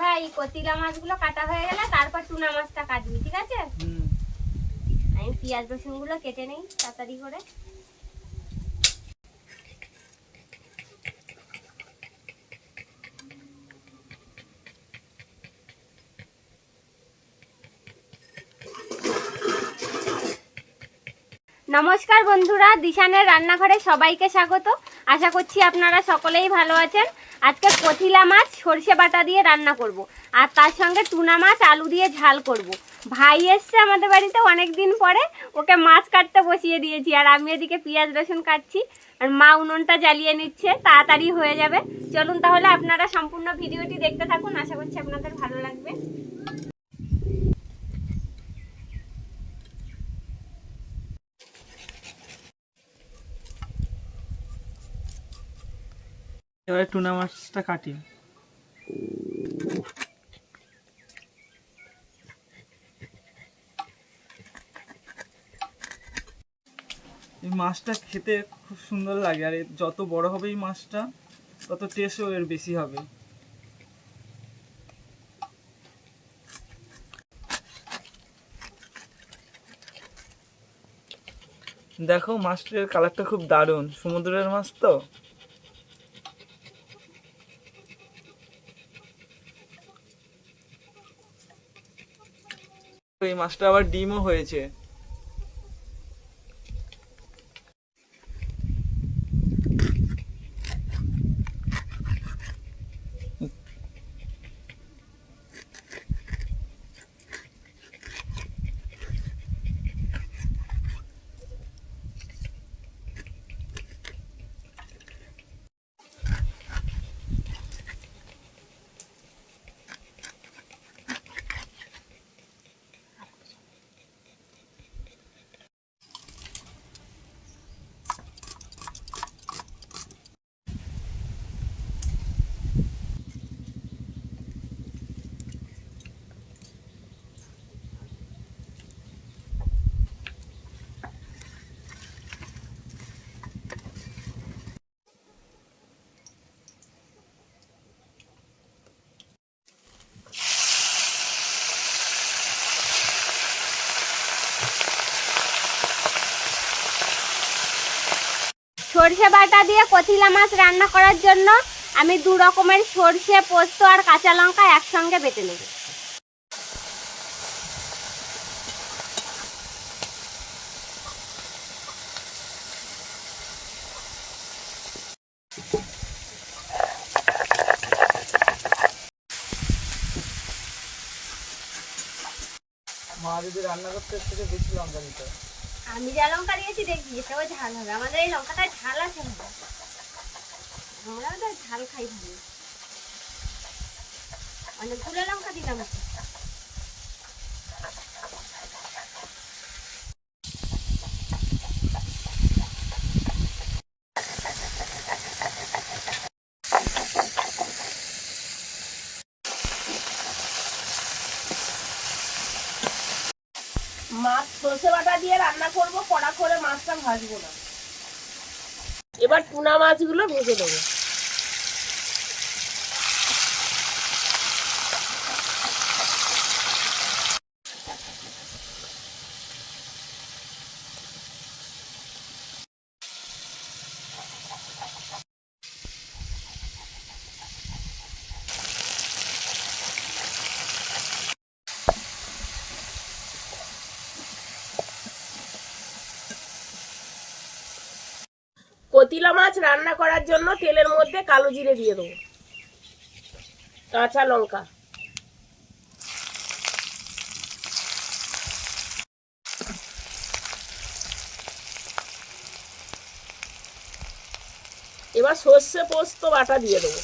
ভাই কতিলা মাছগুলো কাটা হয়ে গেলে তারপর টুনা মাছটা কাটবি, ঠিক আছে? আমি পেঁয়াজ রসুনগুলো কেটে নেই তাড়াতাড়ি করে। নমস্কার বন্ধুরা, দিশানের রান্নাঘরে সবাইকে স্বাগত। আশা করছি আপনারা সকলেই ভালো আছেন। আজকে কতিলা মাছ সরষে বাটা দিয়ে রান্না করব, আর তার সঙ্গে টুনা মাছ আলু দিয়ে ঝাল করব। ভাই এসছে আমাদের বাড়িতে অনেক দিন পরে, ওকে মাছ কাটতে বসিয়ে দিয়েছি, আর আমি এদিকে পেঁয়াজ রসুন কাটছি, আর মা উনুনটা জ্বালিয়ে নিচ্ছে, তাড়াতাড়ি হয়ে যাবে। চলুন তাহলে আপনারা সম্পূর্ণ ভিডিওটি দেখতে থাকুন, আশা করছি আপনাদের ভালো লাগবে। এবারে টুনা মাছটা কাটি। এই মাছটা খেতে খুব সুন্দর লাগে, আর যত বড় হবে এই মাছটা তত টেস্টও এর বেশি হবে। দেখো মাছটার কালারটা খুব দারুণ, সমুদ্রের মাছ তো। এই মাছটা আবার ডিমও হয়েছে। সরষে বাটা দিয়ে কতিলা মাছ রান্না করার জন্য আমি 2 রকমের সরষে, পোস্ত আর কাঁচা লঙ্কা একসঙ্গে বেটে নেব। মা যদি রান্না করতে এর থেকে বেশি লঙ্কা দিত। আমি যা লঙ্কা দিয়েছি দেখবি এটাও ঝাল হবে। আমাদের এই লঙ্কাটা ঝাল আছে ভালো, আমরা তো ঝাল খাই ভালো। অনেকগুলো লঙ্কা দিলাম। মাছ সরষে বাটা দিয়ে রান্না করব, কড়া করে মাছটা ভাজবো না। এবার টুনা মাছগুলো ভেজে দেবো। কতিলা মাছ রান্না করার জন্য তেলের মধ্যে কালো জিরে দিয়ে দেবো, কাঁচা লঙ্কা, এবার সর্ষে পোস্ত বাটা দিয়ে দেবো,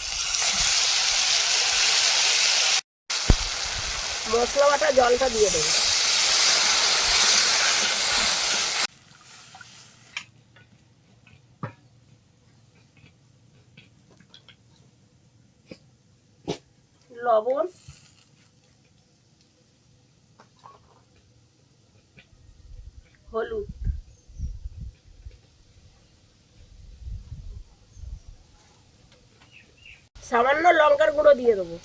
মশলা বাটা জলটা দিয়ে দেবো, লবণ, হলুদ, সামান্য লঙ্কার গুঁড়ো দিয়ে দেবো।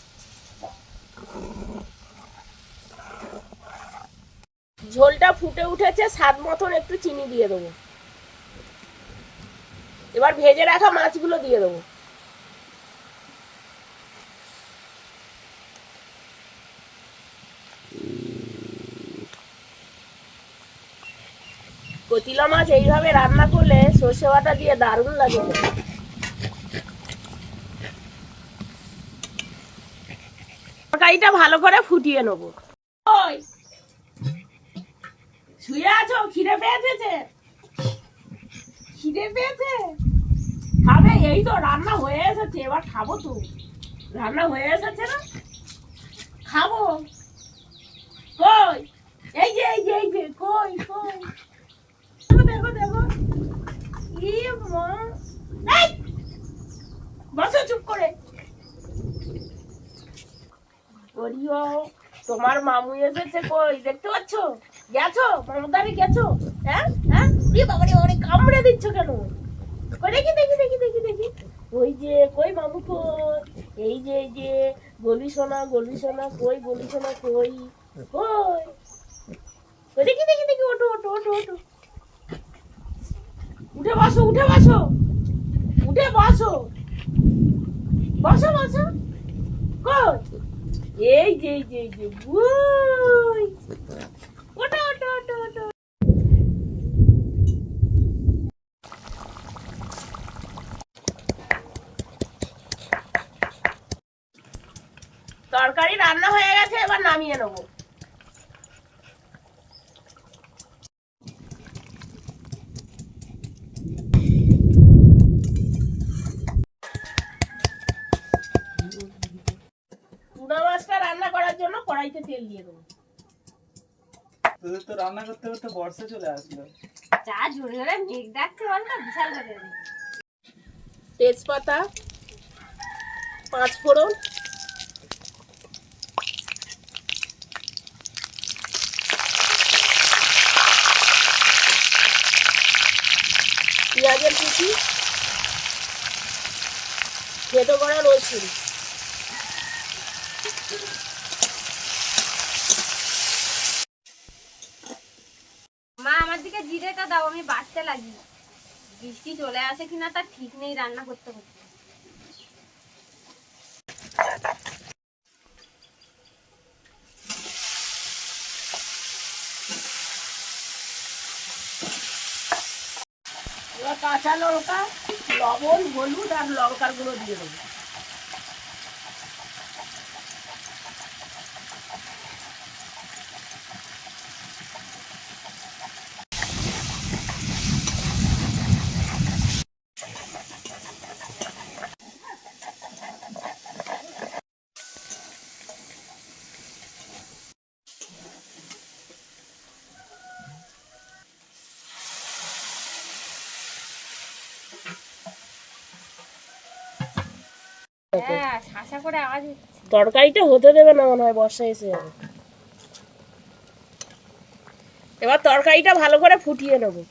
ঝোলটা ফুটে উঠেছে, স্বাদ মতন একটু চিনি দিয়ে দেবো। এবার ভেজে রাখা মাছগুলো দিয়ে দেবো। কতিলা মাছ এইভাবে রান্না করলে সর্ষে বাটা দিয়ে দারুণ লাগে। তরকারিটা ভালো করে ফুটিয়ে নেবো। ওই শুয়ে আছো? খিদে পেয়েছে? খিদে পেয়েছে? খাবে? এই তো রান্না হয়ে এসেছে, এবার খাবো তো। রান্না হয়ে এসেছে না, খাবো। কই? এই যে এই যে এই যে, কই কই? দেখো দেখো। ই মা, এই বসো চুপ করে। ওরিও, তোমার মামু এসেছে, কই দেখতে পাচ্ছ? গেছো মামুদারি গেছো? হ্যাঁ হ্যাঁ, ই বাবারে, ওরে কামড়ে দিচ্ছ কেন? কই দেখি দেখি দেখি দেখি দেখি, ওই যে কই মামু কই? এই যে এই যে গলি সোনা গলি সোনা, কই গলি সোনা কই? কই কই দেখি দেখি দেখি, ওঠো ওঠো ওঠো ওঠো, উঠে বসো উঠে বসো উঠে বসো, বসো বসো। কই? এই যে এই যে এই যে, ওই ওঠো ওঠো ওঠো ওঠো। তরকারি রান্না হয়ে গেছে, এবার নামিয়ে নেবো। টুনা মাছটা রান্না করার জন্য কড়াইতে তেল দিয়ে দেবো। তোদের তো রান্না করতে করতে বর্ষা চলে আসলো। যা ঝরে ঝরে মেঘ ডাকছে বল না, বিশাল করে। তেজপাতা, 5 ফোড়ন, পেঁয়াজের কুচি, থেতো করা রসুন, মা আমার দিকে জিরেটা দাও, আমি বাটতে লাগি। বৃষ্টি চলে আসে কিনা তার ঠিক নেই রান্না করতে করতে। এবার কাঁচা লঙ্কা, লবণ, হলুদ আর লঙ্কার গুঁড়ো দিয়ে দেবো। হ্যাঁ, শাসা করে আওয়াজ হচ্ছে। তরকারিটা হতে দেবে না, মনে হয় বর্ষা এসে যাবে। এবার তরকারিটা ভালো করে ফুটিয়ে নেবো।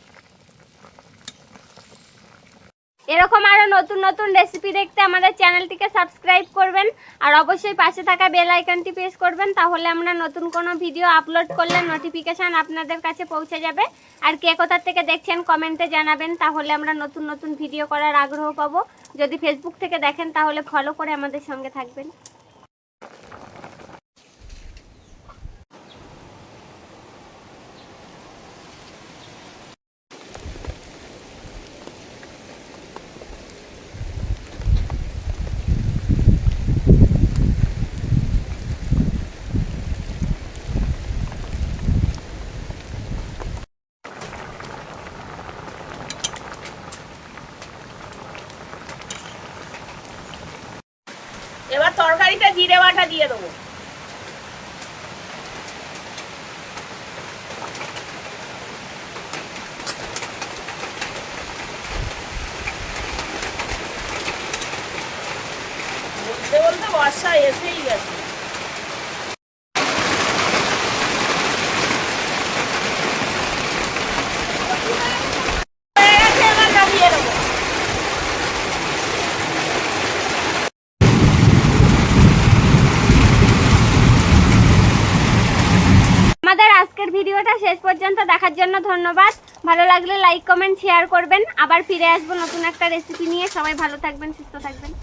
এরকম আরো নতুন নতুন রেসিপি দেখতে আমাদের চ্যানেলটিকে সাবস্ক্রাইব করবেন, আর অবশ্যই পাশে থাকা বেল আইকনটি প্রেস করবেন, তাহলে আমরা নতুন কোনো ভিডিও আপলোড করলে নোটিফিকেশন আপনাদের কাছে পৌঁছে যাবে। আর কে কোথা থেকে দেখছেন কমেন্টে জানাবেন, তাহলে আমরা নতুন নতুন ভিডিও করার আগ্রহ পাবো। যদি ফেসবুক থেকে দেখেন তাহলে ফলো করে আমাদের সঙ্গে থাকবেন। এবার তরকারিটা জিরে বাটা দিয়ে দেবো। বলতে বলতে বর্ষা এসেই গেছে। এবার নামিয়ে নেবো। আমাদের আজকের আজকের ভিডিওটা শেষ পর্যন্ত দেখার জন্য ধন্যবাদ। ভালো লাগলে লাইক কমেন্ট শেয়ার করবেন। আবার ফিরে আসবো নতুন একটা রেসিপি নিয়ে। সবাই ভালো থাকবেন, সুস্থ থাকবেন।